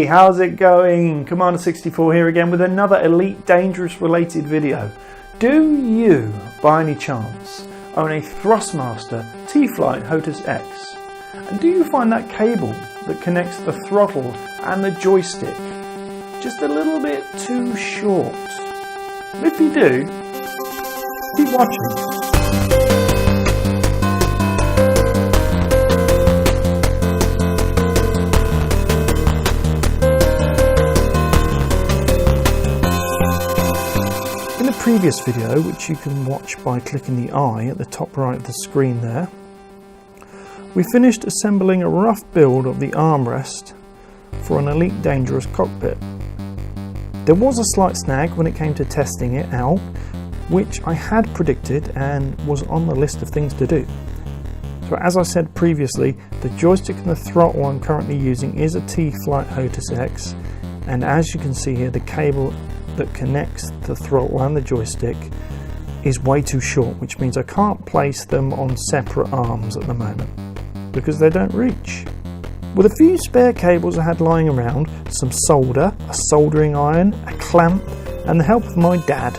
Hey, how's it going? Commander64 here again with another Elite Dangerous related video. Do you, by any chance, own a Thrustmaster T-Flight Hotas X? And do you find that cable that connects the throttle and the joystick just a little bit too short? If you do, keep watching. In the previous video, which you can watch by clicking the eye at the top right of the screen there, we finished assembling a rough build of the armrest for an Elite Dangerous cockpit. There was a slight snag when it came to testing it out, which I had predicted and was on the list of things to do. So as I said previously, the joystick and the throttle I'm currently using is a T-Flight Hotas X, and as you can see here, the cable that connects the throttle and the joystick is way too short, which means I can't place them on separate arms at the moment because they don't reach. With a few spare cables I had lying around, some solder, a soldering iron, a clamp, and the help of my dad,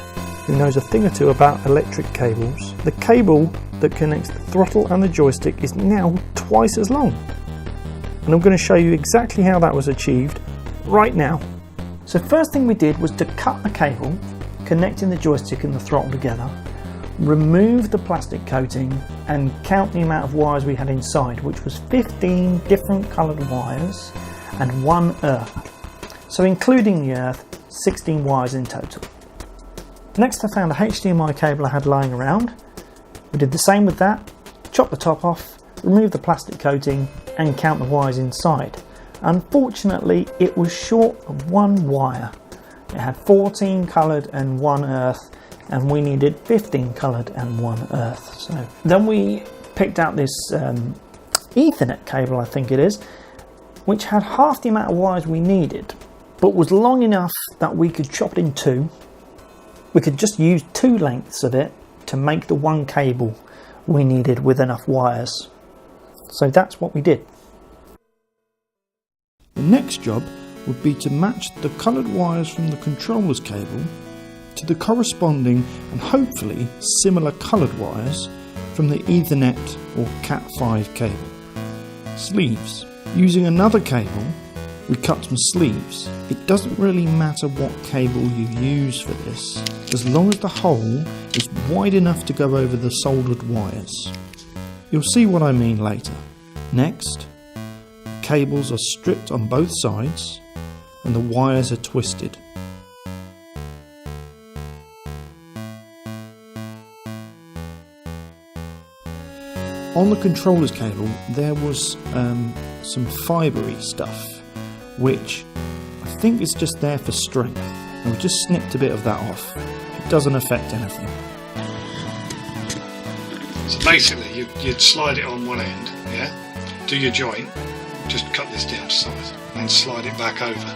who knows a thing or two about electric cables, the cable that connects the throttle and the joystick is now twice as long. And I'm going to show you exactly how that was achieved right now. So first thing we did was to cut the cable connecting the joystick and the throttle together, remove the plastic coating and count the amount of wires we had inside, which was 15 different coloured wires and one earth. So including the earth, 16 wires in total. Next I found a HDMI cable I had lying around. We did the same with that, chop the top off, remove the plastic coating and count the wires inside. Unfortunately, it was short of one wire. It had 14 coloured and one earth, and we needed 15 coloured and one earth. So then we picked out this Ethernet cable, I think it is, which had half the amount of wires we needed, but was long enough that we could chop it in two. We could just use two lengths of it to make the one cable we needed with enough wires. So that's what we did. The next job would be to match the coloured wires from the controller's cable to the corresponding and hopefully similar coloured wires from the Ethernet or Cat5 cable. Sleeves. Using another cable, we cut some sleeves. It doesn't really matter what cable you use for this, as long as the hole is wide enough to go over the soldered wires. You'll see what I mean later. Next, cables are stripped on both sides and the wires are twisted. On the controller's cable there was some fibery stuff, which I think is just there for strength, and we just snipped a bit of that off. It doesn't affect anything. So basically you'd slide it on one end, yeah? Do your joint, just cut this down to size and slide it back over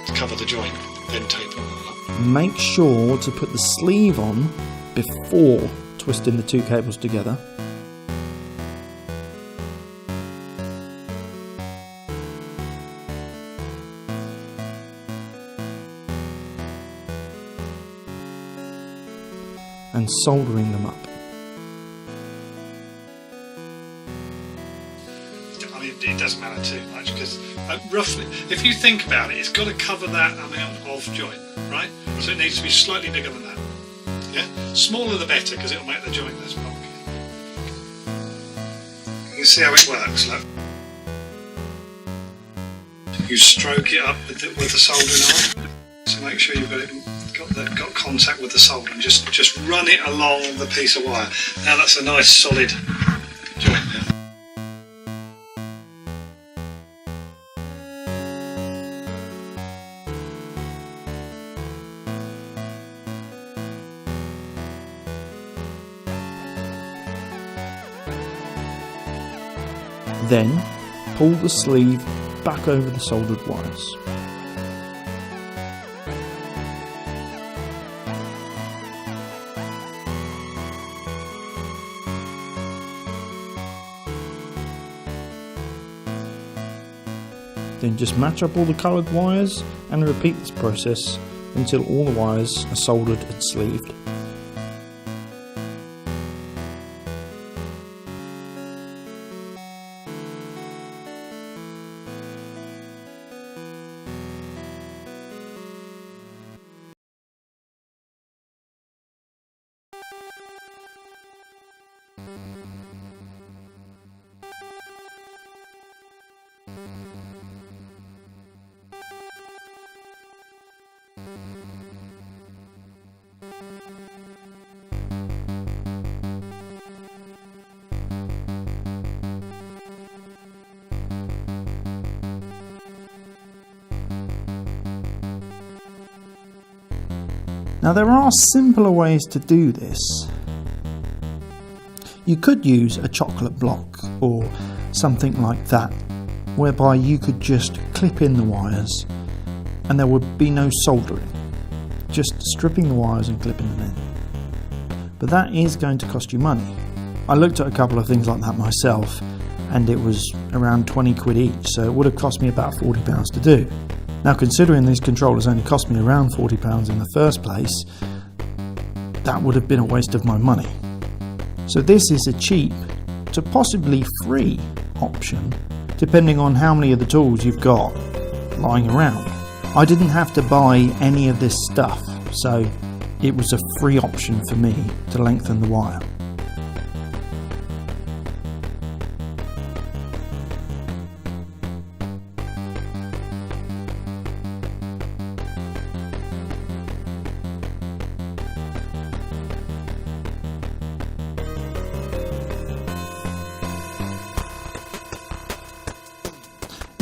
to cover the joint, then tape it all up. Make sure to put the sleeve on before twisting the two cables together. And soldering them up. I mean, it doesn't matter too much because roughly, if you think about it, it's got to cover that amount of joint, right? So it needs to be slightly bigger than that. Yeah, smaller the better because it'll make the joint less bulky. You can see how it works. Look, you stroke it up with the soldering iron. So make sure you've got contact with the solder and just run it along the piece of wire. Now that's a nice solid joint now. Then pull the sleeve back over the soldered wires. Then just match up all the coloured wires and repeat this process until all the wires are soldered and sleeved. Now there are simpler ways to do this. You could use a chocolate block or something like that, whereby you could just clip in the wires and there would be no soldering, just stripping the wires and clipping them in. But that is going to cost you money. I looked at a couple of things like that myself and it was around 20 quid each, so it would have cost me about £40 to do. Now, considering these controllers only cost me around £40 in the first place, that would have been a waste of my money. So this is a cheap to possibly free option, depending on how many of the tools you've got lying around. I didn't have to buy any of this stuff, so it was a free option for me to lengthen the wire.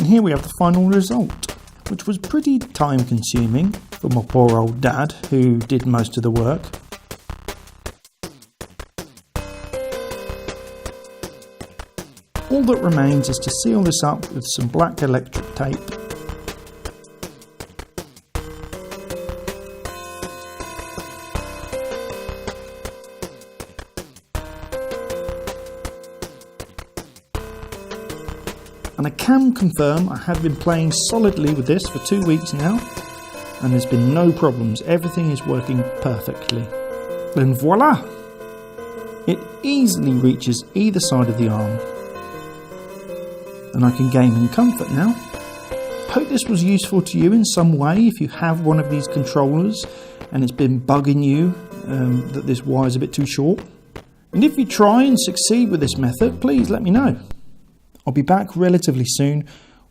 Here we have the final result, which was pretty time consuming for my poor old dad who did most of the work. All that remains is to seal this up with some black electric tape. And I can confirm I have been playing solidly with this for 2 weeks now, and there's been no problems. Everything is working perfectly. And voila! It easily reaches either side of the arm, and I can game in comfort now. Hope this was useful to you in some way if you have one of these controllers and it's been bugging you that this wire is a bit too short. And if you try and succeed with this method, please let me know. I'll be back relatively soon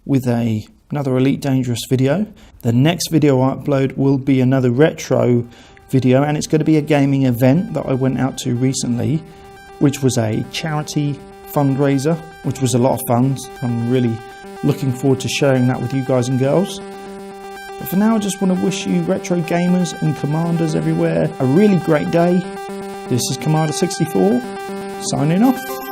with another Elite Dangerous video. The next video I upload will be another retro video, and it's going to be a gaming event that I went out to recently, which was a charity fundraiser, which was a lot of fun. I'm really looking forward to sharing that with you guys and girls. But for now, I just want to wish you retro gamers and commanders everywhere a really great day. This is Commander 64 signing off.